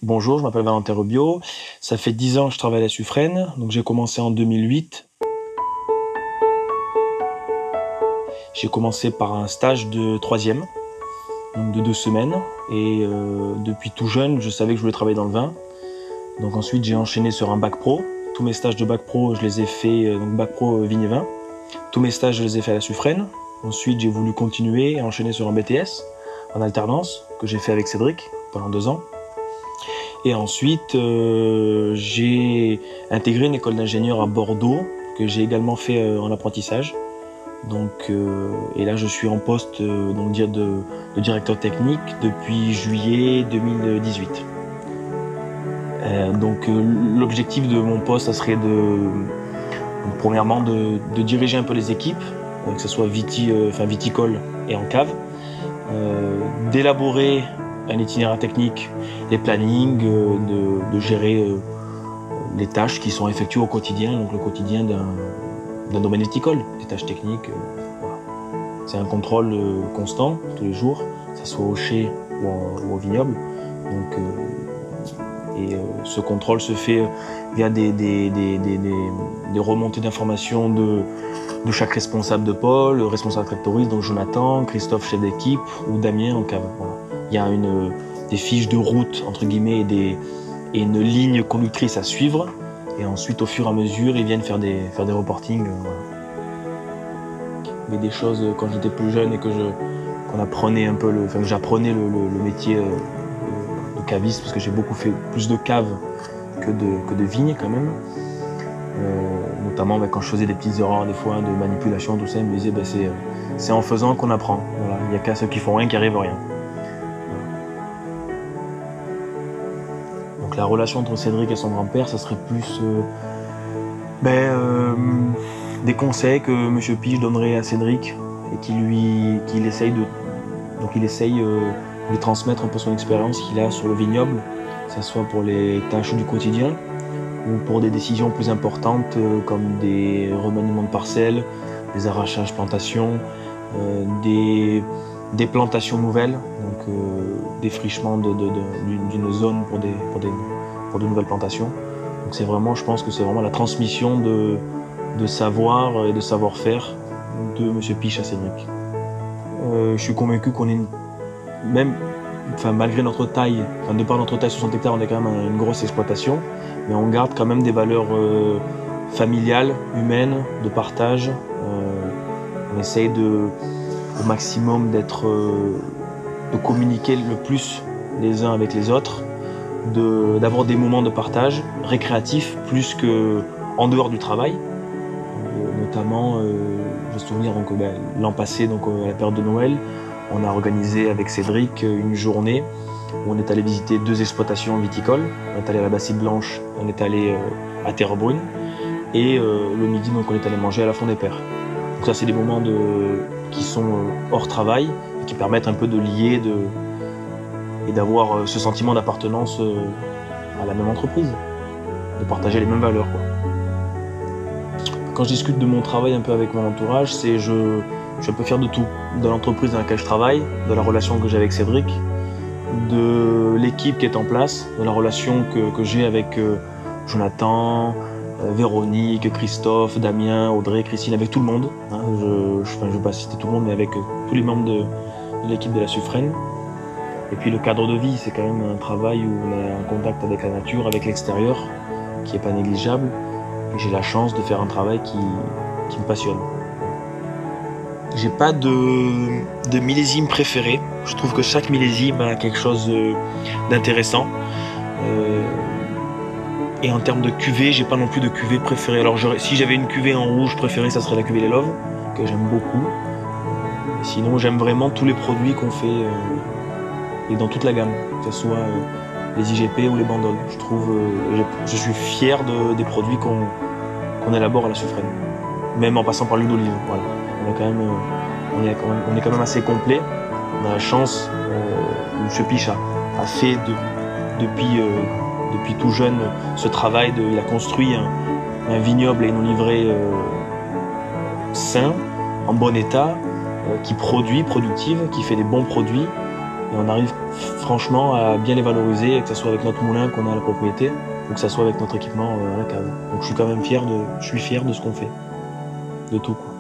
Bonjour, je m'appelle Valentin Rubio. Ça fait 10 ans que je travaille à la Suffren. Donc j'ai commencé en 2008. J'ai commencé par un stage de 3e, donc de 2 semaines. Et depuis tout jeune, je savais que je voulais travailler dans le vin. Donc ensuite, j'ai enchaîné sur un bac pro. Tous mes stages de bac pro, je les ai fait, donc bac pro vigne et vin. Tous mes stages, je les ai fait à la Suffren. Ensuite, j'ai voulu continuer et enchaîner sur un BTS en alternance que j'ai fait avec Cédric pendant 2 ans. Et ensuite, j'ai intégré une école d'ingénieur à Bordeaux que j'ai également fait en apprentissage. Donc, et là, je suis en poste de directeur technique depuis juillet 2018. L'objectif de mon poste, ça serait premièrement de diriger un peu les équipes, que ce soit viticole et en cave, d'élaborer un itinéraire technique, les plannings, de gérer les tâches qui sont effectuées au quotidien, donc le quotidien d'un domaine viticole, des tâches techniques. Voilà. C'est un contrôle constant, tous les jours, que ce soit au chai ou au vignoble. Ce contrôle se fait via des remontées d'informations de chaque responsable de pôle, le responsable tractoriste, donc Jonathan, Christophe, chef d'équipe, ou Damien en cave. Voilà. Il y a des fiches de route, entre guillemets, et une ligne conductrice à suivre. Et ensuite, au fur et à mesure, ils viennent faire des reportings. Voilà. Mais des choses, quand j'étais plus jeune et qu'on apprenait un peu, j'apprenais le métier de caviste, parce que j'ai beaucoup fait plus de caves que de vignes quand même. Notamment quand je faisais des petites erreurs des fois de manipulation, tout ça, ils me disaient c'est en faisant qu'on apprend. Voilà. Il n'y a qu'à ceux qui font rien qui arrivent à rien. Donc la relation entre Cédric et son grand-père, ça serait plus des conseils que M. Pige donnerait à Cédric et qu'il essaye de transmettre un peu son expérience qu'il a sur le vignoble, que ce soit pour les tâches du quotidien ou pour des décisions plus importantes comme des remaniements de parcelles, des arrachages plantations, des plantations nouvelles, donc défrichement d'une zone pour de nouvelles plantations. Donc c'est vraiment, je pense que c'est vraiment la transmission de savoir et de savoir-faire de M. Pige à Cédric. Je suis convaincu qu'on est malgré notre taille, de par notre taille, 60 hectares, on est quand même une grosse exploitation, mais on garde quand même des valeurs familiales, humaines, de partage. On essaye au maximum de communiquer le plus les uns avec les autres, d'avoir des moments de partage récréatifs plus qu'en dehors du travail. Notamment, je me souviens l'an passé, à la période de Noël, on a organisé avec Cédric une journée où on est allé visiter 2 exploitations viticoles. On est allé à la Bastide Blanche, on est allé à Terrebrune, et le midi, on est allé manger à la Fond des Pères. Donc ça, c'est des moments qui sont hors travail et qui permettent un peu de lier et d'avoir ce sentiment d'appartenance à la même entreprise, de partager les mêmes valeurs, quoi. Quand je discute de mon travail un peu avec mon entourage, je suis un peu fier de tout, de l'entreprise dans laquelle je travaille, de la relation que j'ai avec Cédric, de l'équipe qui est en place, de la relation que j'ai avec Jonathan, Véronique, Christophe, Damien, Audrey, Christine, avec tout le monde. Hein. Je ne vais pas citer tout le monde, mais avec tous les membres de l'équipe de la Suffren. Et puis le cadre de vie, c'est quand même un travail où on est en contact avec la nature, avec l'extérieur, qui n'est pas négligeable. Et j'ai la chance de faire un travail qui me passionne. J'ai pas de millésime préféré. Je trouve que chaque millésime a quelque chose d'intéressant. Et en termes de cuvée, j'ai pas non plus de cuvée préférée. Alors si j'avais une cuvée en rouge préférée, ça serait la cuvée Les Love, que j'aime beaucoup. Sinon, j'aime vraiment tous les produits qu'on fait et dans toute la gamme, que ce soit les IGP ou les bandoles. Je suis fier des produits qu'on élabore à la Suffren, même en passant par l'huile d'olive. Voilà. On est quand même assez complet. On a la chance, M. Pige a fait depuis tout jeune ce travail. Il a construit un vignoble et une oliverie sain, en bon état, qui productive, qui fait des bons produits Et on arrive franchement à bien les valoriser, que ce soit avec notre moulin qu'on a à la propriété, ou que ce soit avec notre équipement à la cave. Donc je suis quand même fier de ce qu'on fait, de tout, quoi.